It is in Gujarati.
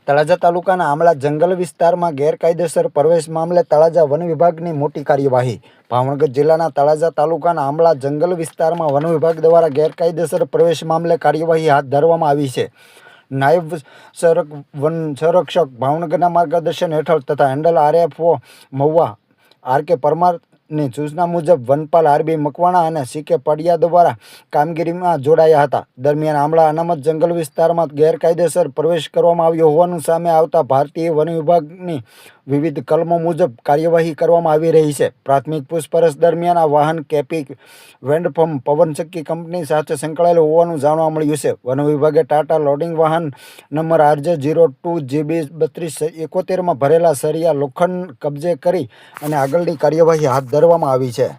તળાજા તાલુકાના આમળા જંગલ વિસ્તારમાં ગેરકાયદેસર પ્રવેશ મામલે તળાજા વન વિભાગની મોટી કાર્યવાહી। ભાવનગર જિલ્લાના તળાજા તાલુકાના આમળા જંગલ વિસ્તારમાં વન વિભાગ દ્વારા ગેરકાયદેસર પ્રવેશ મામલે કાર્યવાહી હાથ ધરવામાં આવી છે। નાયબ વન સંરક્ષક ભાવનગરના માર્ગદર્શન હેઠળ તથા હેન્ડલ RFO મહુવા RK પરમારની સૂચના મુજબ વનપાલ RB મકવાણા અને CK પડિયા દ્વારા કામગીરીમાં જોડાયા હતા। દરમિયાન આમળા અનામત જંગલ વિસ્તારમાં ગેરકાયદેસર પ્રવેશ કરવામાં આવ્યો હોવાનું સામે આવતા ભારતીય વન વિભાગની વિવિધ કલમો મુજબ કાર્યવાહી કરવામાં આવી રહી છે। પ્રાથમિક પૂછપરછ દરમિયાન આ વાહન કેપી વેન્ડફર્મ પવનચક્કી કંપની સાથે સંકળાયેલું હોવાનું જાણવા મળ્યું છે। વન વિભાગે ટાટા લોડિંગ વાહન નંબર RJ02GB 3271 ભરેલા સરિયા લોખંડ કબજે કરી અને આગળની કાર્યવાહી હાથ ધરવામાં આવી છે।